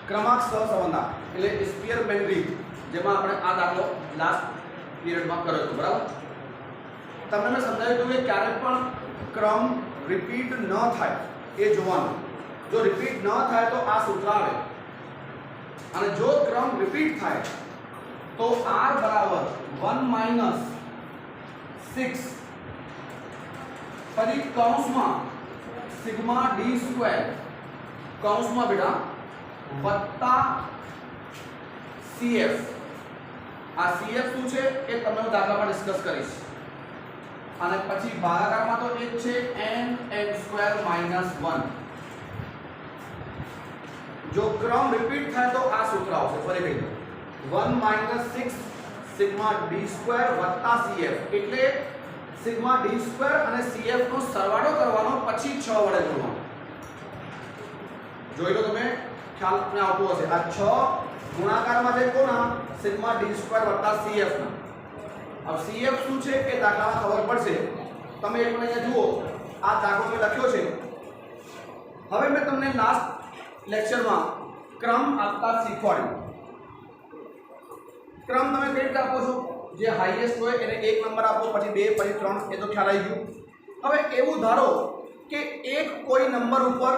ક્રમાંક સહસંબંધાંક એટલે સ્પીયરમેન રીત, જેમાં આપણે આ દાખલો લાસ્ટ પીરિયડમાં કર્યો હતો, બરાબર. તમને મેં સમજાવ્યું હતું કે ક્યારે પણ ક્રમ રિપીટ ન થાય એ જોવાનું. જો રિપીટ ન થાય તો આ સૂત્ર આવે, અને જો ક્રમ રિપીટ થાય તો r બરાબર 1 - 6 ફરી કૌંસમાં સિગ્મા d સ્ક્વેર કૌંસમાં બેટા વત્તા cf. આ cf શું છે એ તમને હું દાખલામાં ડિસ્કસ કરીશ. અને પછી ભાગાકારમાં તો એક છે n² - 1. જો ક્રમ રિપીટ થાય તો આ સૂત્ર આવશે. ફરી કહી દઉં, 1 - 6 સિગ્મા d સ્ક્વેર વત્તા cf, એટલે સિગ્મા d સ્ક્વેર અને cf નો સરવાળો કરવાનો, પછી 6 વડે ગુણવાનો. જોઈ લો, તમે ખ્યાલ તમને આવતો હશે. આ 6 ગુણાકારમાં છે કોના? સિગ્મા d સ્ક્વેર વત્તા cf ના. अब cf શું છે એ દાખલામાં ખબર પડશે. તમે એક મિનિટ અહીંયા જુઓ, આ દાખલો મેં લખ્યો છે. હવે મેં તમને લાસ્ટ લેક્ચરમાં ક્રમ આપતા શીખવાડ્યું. ક્રમ તમે કઈ રીતે આપો છો? જે હાઈએસ્ટ હોય એને 1 નંબર આપો, પછી 2, પછી 3, એ તો ખ્યાલ આવી ગયું. હવે એવું ધારો કે એક કોઈ નંબર ઉપર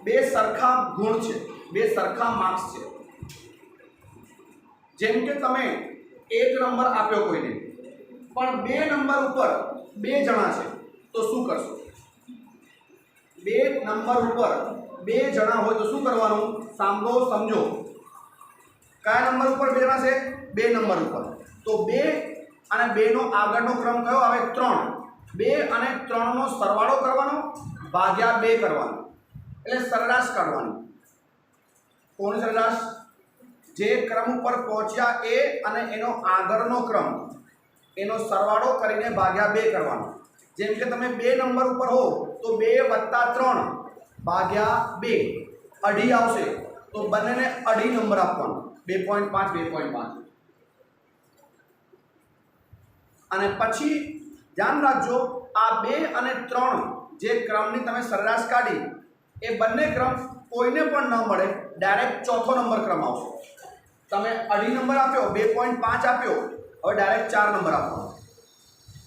બે સરખા ગુણ છે, બે સરખા માર્ક્સ છે. જેમ કે તમે એક નંબર આપ્યો કોઈને, પણ બે નંબર ઉપર બે જણા છે, તો શું કરશો? બે નંબર ઉપર બે જણા હોય તો શું કરવાનું? સાંભળો, સમજો. કયા નંબર ઉપર બે જણા છે? બે નંબર ઉપર. તો 2 અને 2 નો આગળનો ક્રમ કયો આવે? 3. 2 અને 3 નો સરવાળો કરવાનો ભાગ્યા 2 કરવાનો, એટલે સરેરાશ કાઢવાની. કોની સરેરાશ? જે ક્રમ ઉપર પહોંચ્યા એ અને એનો આગળનો ક્રમ, એનો સરવાળો કરીને ભાગ્યા 2 કરવાનો. જેમ કે તમે 2 નંબર ઉપર હો તો 2 + 3 ભાગ્યા 2 અઢી આવશે, તો બંનેને અઢી નંબર આપવાનો, 2.5 2.5. અને પછી ધ્યાન રાખજો, આ 2 અને 3 જે ક્રમની તમે સરેરાશ કાઢી, એ બંને ક્રમ કોઈને પણ ન મળે, ડાયરેક્ટ ચોથો નંબર ક્રમ આવશે. તમે અઢી નંબર આપ્યો, 2.5 આપ્યો, હવે ડાયરેક્ટ 4 નંબર આપવાનો.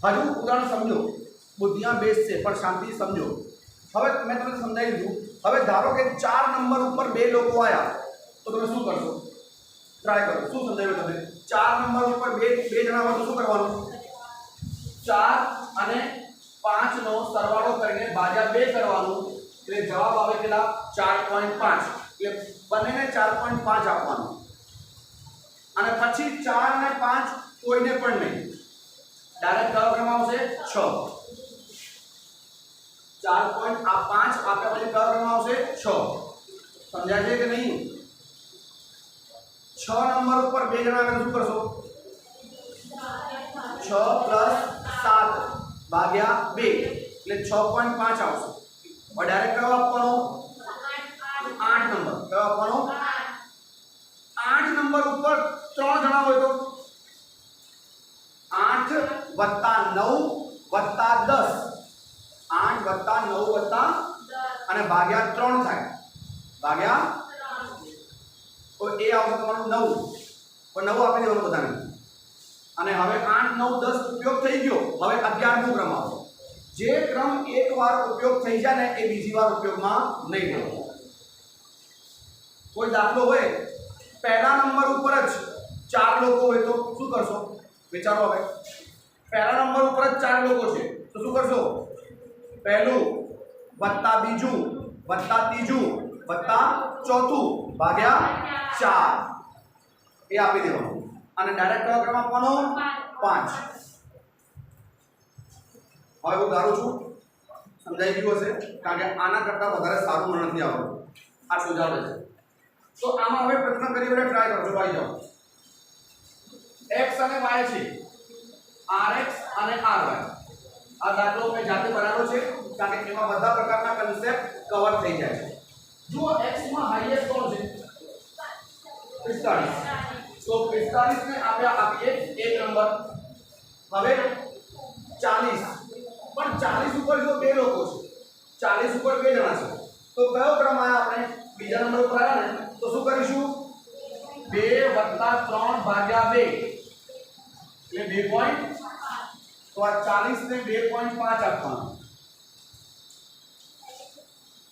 હજુ ઉદાહરણ સમજો, બુદ્ધિયા બેસ છે પણ શાંતિ સમજો. હવે મેં તમને સમજાવી દીધું. હવે ધારો કે 4 નંબર ઉપર બે લોકો આવ્યા, તો તમે શું કરશો? ટ્રાય કરો. શું સમજાવ્યું તમે? 4 નંબર ઉપર બે જણા હોય તો શું કરવાનું? 4 અને 5 નો સરવાળો કરીને ભાગ્યા 2 કરવાનું, એટલે જવાબ આવે કેટલા? 4.5. એટલે બંનેને 4.5 આપવાનું. અને પછી 4 અને 5 કોઈને પણ નહીં, ડાયરેક્ટ કયો ક્રમ આવશે? 6. 4.5 આપ્યા પછી કયો ક્રમ આવશે? 6. સમજાય છે કે નહીં? 6 નંબર ઉપર બે જણા આગળ શું કરશો? 6 + 7 ભાગ્યા 2, એટલે 6.5 આવશે. હવે ડાયરેક્ટ કયો આપવાનો? 8 નંબર. કયો આપવાનો? 8 નંબર ઉપર 3 જણા હોય તો 8 + 9 + 10, 8 + 9 + અને ભાગ્યા 3 થાય, ભાગ્યા તો એ આવશે તમારું 9. પણ 9 આપી દેવાનું બધાને. અને હવે 8 9 10 ઉપયોગ થઈ ગયો. હવે 11મો ક્રમ આવશે. જે ક્રમ એકવાર ઉપયોગ થઈ જાય ને એ બીજી વાર ઉપયોગમાં નહીં થાય. કોઈ દાખલો હોય, પહેલા નંબર ઉપર જ 4 લોકો હોય તો શું કરશો? વિચારો. હવે પહેલા નંબર ઉપર જ 4 લોકો છે તો શું કરશો? પહેલું વત્તા બીજું વત્તા ત્રીજું વત્તા ચોથું ભાગ્યા 4, એ આપી દેવાનું. અને ડાયરેક્ટ કયો ક્રમ આપવાનો? 5. હવે હું ધારું છું સમજાઈ ગયું હશે, કારણ કે આના કરતાં વધારે સારું મને નથી આવડતું. આ સુજાવ છે. તો આમાં હવે પ્રયત્ન કરી વડે ટ્રાય કરજો. ભાઈ જાઓ, x અને y છે, rx અને ry. આ દાખલો મેં જાતે બનાવ્યો છે, કારણ કે એમાં બધા પ્રકારના કન્સેપ્ટ કવર થઈ જાય છે. જુઓ, x માં હાઈએસ્ટ કોણ છે? 45. તો 45 ને આપીએ 1 નંબર. હવે 40, પણ 40 ઉપર જો બે લોકો છે, 40 ઉપર બે જણા છે, તો કયો ક્રમ આયા? આપણે બીજા નંબર ઉપર આવ્યા ને, તો શું કરીશું 2 + 3 ભાગ્યા 2 એટલે 2 પોઈન્ટ તો આ 40 ને 2.5 આપવાનું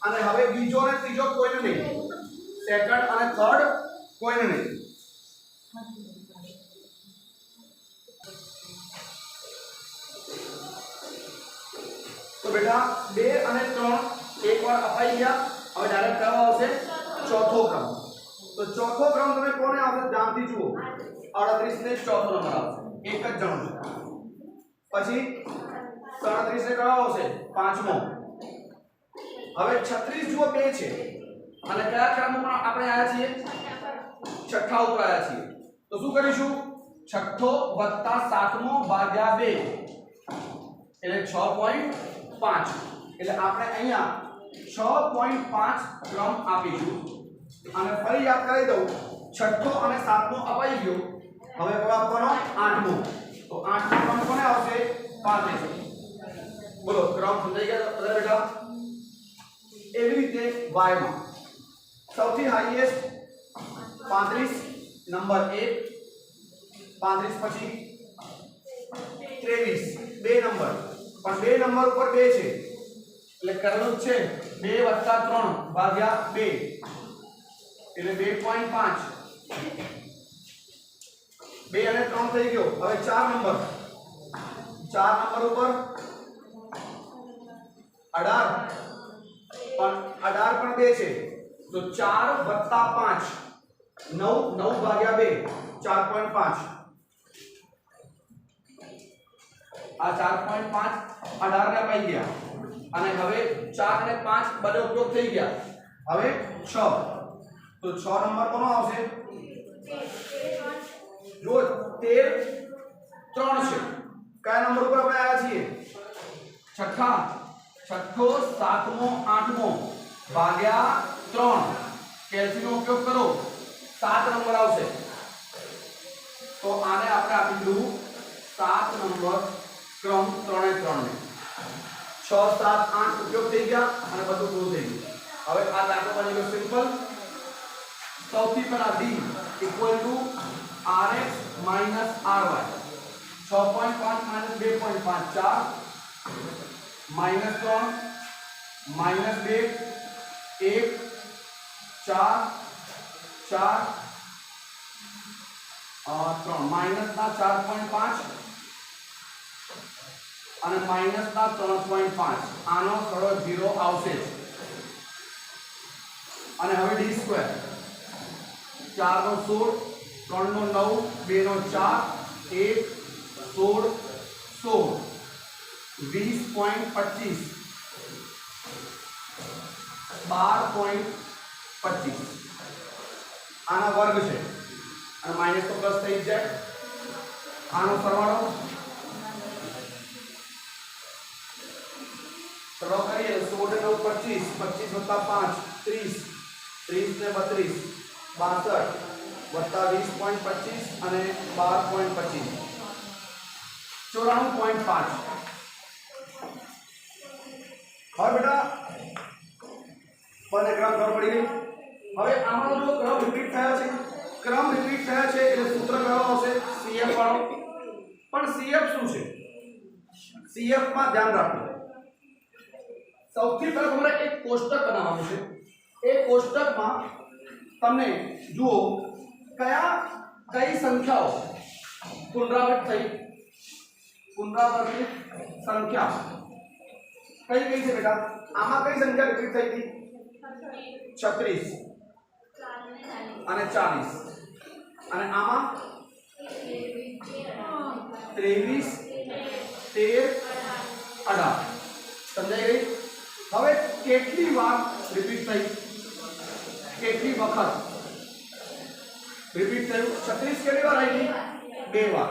અને હવે બીજો ને ત્રીજો કોઈને નહીં સેકન્ડ અને થર્ડ કોઈને નહીં તો બેટા 2 અને 3 એકવાર અપાઈ ગયા હવે ડાયરેક્ટ ક્રમ આવશે ચોથો ક્રમ તો ચોથો ક્રમ તમે કોને આવશે ધ્યાનથી જુઓ 38 ને ચોથો નંબર આવશે એક જ જણો છે પછી 37 ને કયો આવશે પાંચમો હવે 36 જુઓ બે છે અને કયા ક્રમમાં આપણે આયા છીએ છઠ્ઠા ઉપર આયા છીએ તો શું કરીશું છઠ્ઠો વત્તા સાતમો ભાગ્યા 2 એટલે 6.5 એટલે આપણે અહીંયા 6.5 ક્રમ આપીશું અને ફરી યાદ કરાવી દઉં છઠ્ઠો અને સાતમો અપાઈ ગયો હવે કયો આપવાનો આઠમો તો આઠમો ક્રમ કોને આવશે 35 બોલો ક્રમ સમજાઈ ગયા બધા બેટા એવી રીતે y માં સૌથી હાઈએસ્ટ 35 નંબર 1 35 પછી 23 બે નંબર પણ બે નંબર ઉપર 2 છે એટલે કરેલું છે 2 + 3 ભાગ્યા 2 એટલે 2.5 2 અને 3 થઈ ગયો હવે 4 નંબર ઉપર 18 પણ 18 પણ 2 છે તો 4 + 5 9 ભાગ્યા 2 4.5 આ 4.5 18 ને પાઈ ગયા અને હવે 4 અને 5 બધે ઉપયોગ થઈ ગયા હવે 6 તો 6 નંબર કોનો આવશે જો 13 3 છે કયા નંબર ઉપર આપણે આયા છીએ છઠ્ઠો સાતમો આઠમો ભાગ્યા 3 કેલ્સીનો ઉપયોગ કરો 7 નંબર આવશે તો આને આપણે આપી દીધું 7 નંબર ક્રમ 3 ને 3 ને 6 7 8 ઉપયોગ થઈ ગયા અને બધું પૂરું થઈ ગયું હવે આ દાખલો બની ગયો સિમ્પલ સૌથી પહેલા d = rx - ry 6.5 - 2.5 4 -3 -2 1 4 4 3 માઈનસના 4.5 અને માઈનસના 3.5 આનો સરળ 0 આવશે અને હવે d સ્ક્વેર 4 નો 16 3 નો 9 2 નો 4 1 16 16 20.25 12.25 આના વર્ગ છે અને માઈનસ તો પ્લસ થઈ જાય આનો સરવાળો કરીએ 16 9 25 25 + 5 30 30 ને 32 62 વત્તા 20.25 અને 12.25 94.5 હવે બેટા બંને ક્રમ ખબર પડી ગઈ હવે આમાંનો જો ક્રમ રિપીટ થયા છે એટલે સૂત્ર કયો આવશે CF વાળો પણ CF શું છે CF માં ધ્યાન રાખો સૌથી પહેલા તમારે એક કોષ્ટક બનાવવાનું છે એ કોષ્ટકમાં તમને જુઓ કઈ સંખ્યાઓ પુનરાવર્તિત સંખ્યા કઈ છે બેટા આમાં કઈ સંખ્યા રિપીટ થઈ હતી 36 અને 40 અને આમાં 23 13 18 સમજાઈ ગઈ હવે કેટલી વાર રિપીટ થઈ કેટલી વખત રિપીટ થયું 36 કેટલી વાર આવી બે વાર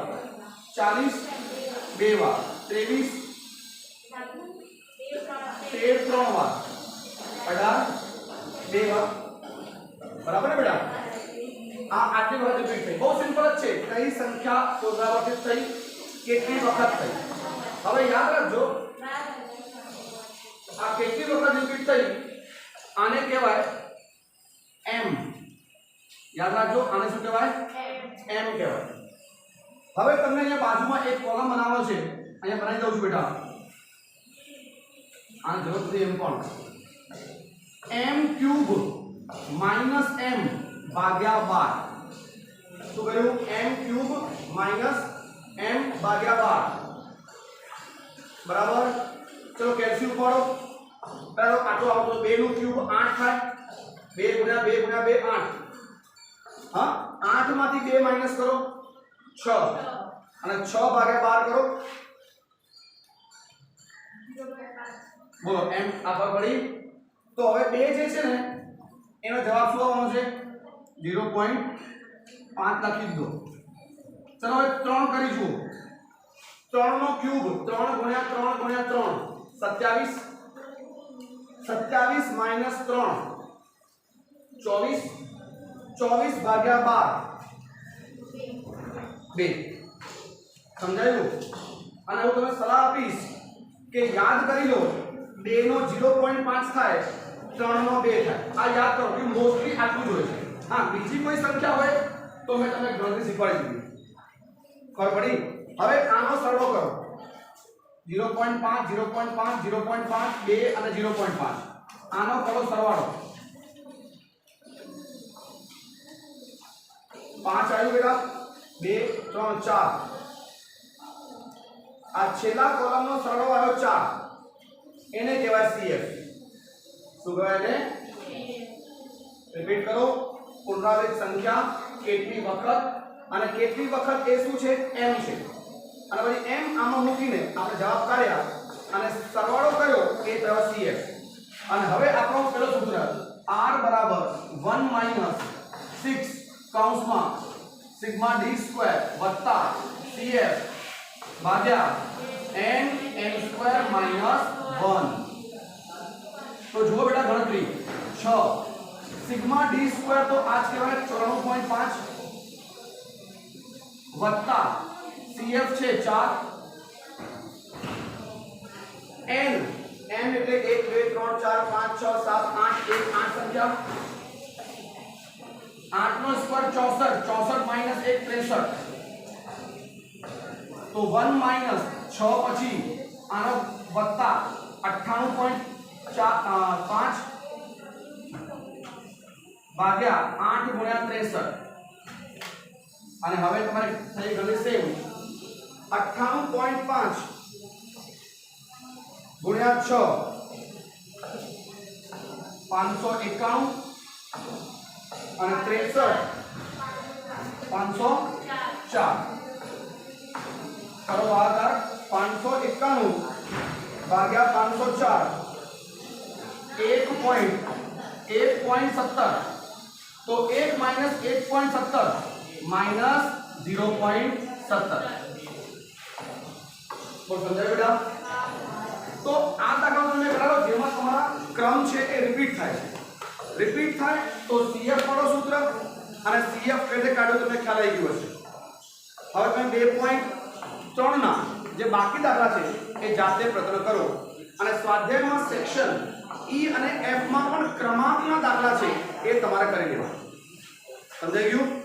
40 બે વાર 23 13 3 વાર 18 બે વાર બરાબર ને બેટા આ આટલી વખત રિપીટ થઈ બહુ સિમ્પલ જ છે કઈ સંખ્યા પુનરાવર્તિત થઈ કેટલી વખત થઈ હવે યાદ રાખજો આ કેટલી વખત રિપીટ થઈ આને કહેવાય m યાદ રાખજો આને શું કહેવાય m કહેવાય હવે તમને અહીંયા બાજુમાં એક કોલમ બનાવવાનો છે અહીંયા બનાવી દઉં છું બેટા આને જરૂર નથી m પણ m³ માઈનસ m ભાગ્યા 12 શું કર્યું m³ માઈનસ m ભાગ્યા 12 બરાબર ચલો કેલ્સિયમ પાડો પહેલો આટલો આવતો 2 નું ક્યુબ 8 થાય 2 ગુણ્યા 2 ગુણ્યા 2 8 હા 8 માંથી 2 માઈનસ કરો 6 અને 6 ભાગ્યા 12 કરો બોલો m આ પર પડી તો હવે 2 જે છે ને એનો જવાબ શું આવવાનો છે 0.5 લખી દો ચલો હવે 3 કરી જુઓ 3 નો ક્યુબ 3 ગુણ્યા 3 ગુણ્યા 3 27 27 માઈનસ 3 24 24 ભાગ્યા 12 2 સમજાયું અને હું તમને સલાહ આપીશ કે યાદ કરી લો 2 નો 0.5 થાય 3 નો 2 થાય આ યાદ કરો કે મોસ્ટલી આટલું જ હોય છે હા બીજી કોઈ સંખ્યા હોય તો મેં તમને ગણતરી શીખવાડી દીધી ખબર પડી હવે આનો સરવાળો કરો 0.5 0.5 0.5 2 અને 0.5 આનો કરો સરવાળો 5 આવ્યું બેટા 2 3 4 આ છેલ્લા કોલમનો સરવાળો આવ્યો 4 એને કહેવાય CF શું કહેવાય છે રિપીટ કરો પુનરાવર્તિત સંખ્યા કેટલી વખત અને કેટલી વખત એ શું છે m છે અને પછી m આમાં મૂકીને આપણે જવાબ કાઢ્યા અને સરવાળો કર્યો એ થયો CF અને હવે આપણો પેલો સૂત્ર r બરાબર 1 માઈનસ 6 કૌંસમાં સિગ્મા d સ્ક્વેર વત્તા CF ભાગ્યા n સ્ક્વેર માઈનસ 1 તો જુઓ બેટા ગણતરી 6 સિગ્મા d સ્ક્વેર તો આજ કહેવાય 94.5 વત્તા CF છે 4 n એટલે 1 2 3 4 5 6 7 8 1 8 સંખ્યા 8 નો સ્ક્વેર 64 64 માઈનસ 1 63 તો 1 માઈનસ 6 પછી આનો વત્તા 98.5 ભાગ્યા 8 ગુણ્યા 63 અને હવે તમારે થઈ ગયું સેમ 98.5 ગુણ્યા 6 591 અને 63 504 કરો ભાગાકાર 591 ભાગ્યા 504 1.17 તો 1 માઈનસ 1.17 માઈનસ 0.17 બોલ સમજાય બેટા તો આ દાખલો તમે કરાવો જેમાં તમારા ક્રમ છે એ રિપીટ થાય તો CF વાળો સૂત્ર અને CF કેવી કાઢ્યો તમને ખ્યાલ આવી ગયો હશે હવે તમે 2.3 ના જે બાકી દાખલા છે એ જાતે પ્રયત્ન કરો અને સ્વાધ્યાયમાં સેક્શન E અને F માં પણ ક્રમાંકના દાખલા છે એ તમારે કરી લેવા સમજાઈ ગયું